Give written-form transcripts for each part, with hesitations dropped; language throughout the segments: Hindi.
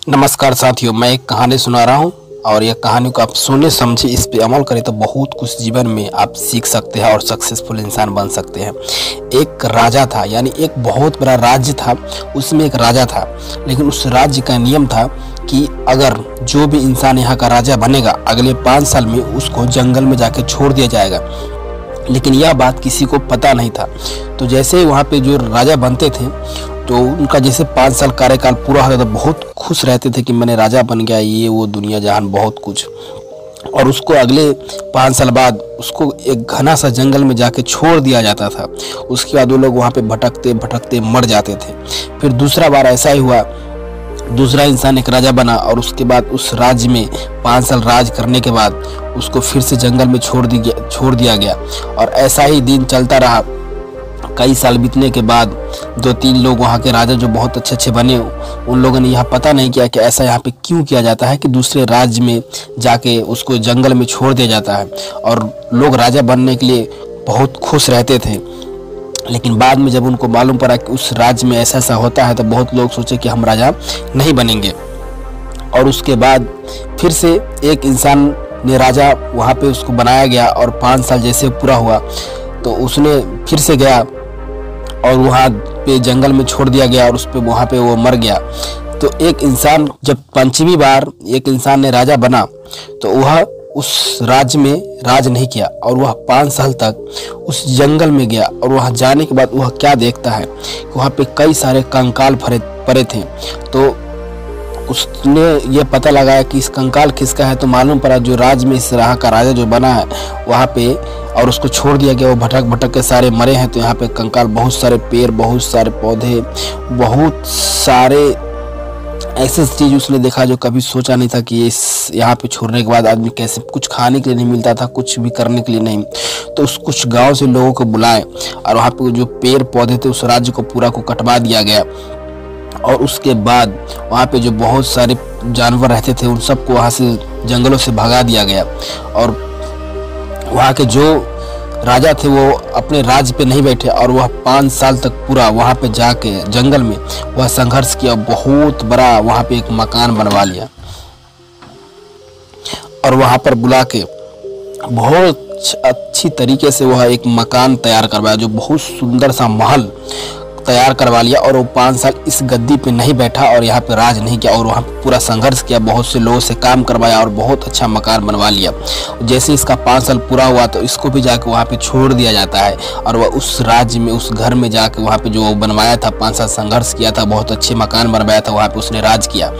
नमस्कार साथियों, मैं एक कहानी सुना रहा हूँ और यह कहानी को आप सुने समझे इस पे अमल करें तो बहुत कुछ जीवन में आप सीख सकते हैं और सक्सेसफुल इंसान बन सकते हैं। एक राजा था, यानी एक बहुत बड़ा राज्य था, उसमें एक राजा था। लेकिन उस राज्य का नियम था कि अगर जो भी इंसान यहाँ का राजा बनेगा अगले 5 साल में उसको जंगल में जाके छोड़ दिया जाएगा। लेकिन यह बात किसी को पता नहीं था। तो जैसे वहाँ पे जो राजा बनते थे तो उनका जैसे 5 साल कार्यकाल पूरा होता था, बहुत खुश रहते थे कि मैंने राजा बन गया, ये वो दुनिया जहान बहुत कुछ। और उसको अगले 5 साल बाद उसको एक घना सा जंगल में जाके छोड़ दिया जाता था। उसके बाद वो लोग वहाँ पे भटकते भटकते मर जाते थे। फिर दूसरा बार ऐसा ही हुआ, दूसरा इंसान एक राजा बना और उसके बाद उस राज्य में 5 साल राज करने के बाद उसको फिर से जंगल में छोड़ दिया गया। और ऐसा ही दिन चलता रहा। कई साल बीतने के बाद 2-3 लोग वहाँ के राजा जो बहुत अच्छे बने, उन लोगों ने यह पता नहीं किया कि ऐसा यहाँ पे क्यों किया जाता है कि दूसरे राज्य में जाके उसको जंगल में छोड़ दिया जाता है। और लोग राजा बनने के लिए बहुत खुश रहते थे। लेकिन बाद में जब उनको मालूम पड़ा कि उस राज्य में ऐसा होता है तो बहुत लोग सोचे कि हम राजा नहीं बनेंगे। और उसके बाद फिर से एक इंसान ने राजा वहाँ पे उसको बनाया गया और 5 साल जैसे पूरा हुआ तो उसने फिर से गया और वहाँ पे जंगल में छोड़ दिया गया और उस पे वहाँ पे वो मर गया। तो एक इंसान जब 5वीं बार एक इंसान ने राजा बना तो वह उस राज्य में राज नहीं किया और वह 5 साल तक उस जंगल में गया। और वहाँ जाने के बाद वह क्या देखता है कि वहाँ पे कई सारे कंकाल पड़े थे। तो उसने ये पता लगाया कि इस कंकाल किसका है। तो मालूम पड़ा जो राज्य में इस राह का राजा जो बना है वहाँ पे, और उसको छोड़ दिया गया, वो भटक भटक के सारे मरे हैं। तो यहाँ पे कंकाल, बहुत सारे पेड़, बहुत सारे पौधे, बहुत सारे ऐसे चीज उसने देखा जो कभी सोचा नहीं था कि इस यहाँ पे छोड़ने के बाद आदमी कैसे, कुछ खाने के लिए नहीं मिलता था, कुछ भी करने के लिए नहीं। तो उस कुछ गांव से लोगों को बुलाए और वहाँ पे जो पेड़ पौधे थे उस राज्य को पूरा को कटवा दिया गया। और उसके बाद वहाँ पे जो बहुत सारे जानवर रहते थे उन सबको वहाँ से जंगलों से भगा दिया गया। और वहाँ के जो राजा थे वो अपने राज्य पे नहीं बैठे और वह 5 साल तक पूरा वहाँ पे जाके जंगल में वह संघर्ष किया, बहुत बड़ा वहाँ पे एक मकान बनवा लिया। और वहाँ पर बुला के बहुत अच्छी तरीके से वह एक मकान तैयार करवाया, जो बहुत सुंदर सा महल तैयार करवा लिया। और वो 5 साल इस गद्दी पे नहीं बैठा और यहाँ पे राज नहीं किया और वहाँ पे पूरा संघर्ष किया, बहुत से लोगों से काम करवाया और बहुत अच्छा मकान बनवा लिया। जैसे इसका 5 साल पूरा हुआ तो इसको भी जाके वहाँ पे छोड़ दिया जाता है और वह उस राज्य में उस घर में जाके वहाँ पे जो बनवाया था, 5 साल संघर्ष किया था, बहुत अच्छे मकान बनवाया था, वहाँ पे उसने राज किया।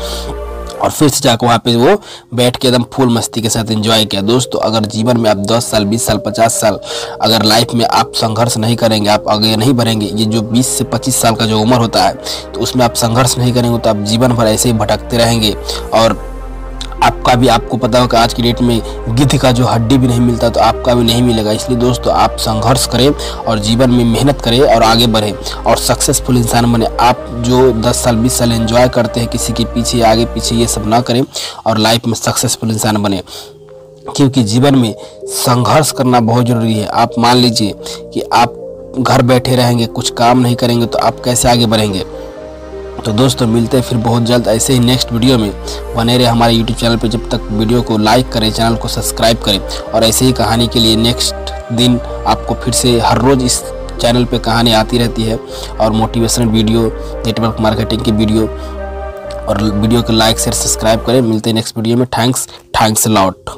और फिर से जाकर वहाँ पे वो बैठ के एकदम फुल मस्ती के साथ एंजॉय किया। दोस्तों, अगर जीवन में आप 10 साल 20 साल 50 साल अगर लाइफ में आप संघर्ष नहीं करेंगे, आप आगे नहीं बढ़ेंगे, ये जो 20 से 25 साल का जो उम्र होता है तो उसमें आप संघर्ष नहीं करेंगे तो आप जीवन भर ऐसे ही भटकते रहेंगे। और आपको पता होगा आज की डेट में गिद्ध का जो हड्डी भी नहीं मिलता तो आपका भी नहीं मिलेगा। इसलिए दोस्तों, आप संघर्ष करें और जीवन में मेहनत करें और आगे बढ़ें और सक्सेसफुल इंसान बने। आप जो 10 साल 20 साल एंजॉय करते हैं किसी के पीछे आगे पीछे, ये सब ना करें और लाइफ में सक्सेसफुल इंसान बने, क्योंकि जीवन में संघर्ष करना बहुत ज़रूरी है। आप मान लीजिए कि आप घर बैठे रहेंगे, कुछ काम नहीं करेंगे तो आप कैसे आगे बढ़ेंगे। तो दोस्तों, मिलते हैं फिर बहुत जल्द ऐसे ही नेक्स्ट वीडियो में। बने रहे हमारे यूट्यूब चैनल पे। जब तक वीडियो को लाइक करें, चैनल को सब्सक्राइब करें और ऐसे ही कहानी के लिए नेक्स्ट दिन आपको फिर से हर रोज़ इस चैनल पे कहानी आती रहती है और मोटिवेशनल वीडियो, नेटवर्क मार्केटिंग की वीडियो। और वीडियो को लाइक शेयर सब्सक्राइब करें। मिलते हैं नेक्स्ट वीडियो में। Thanks a lot.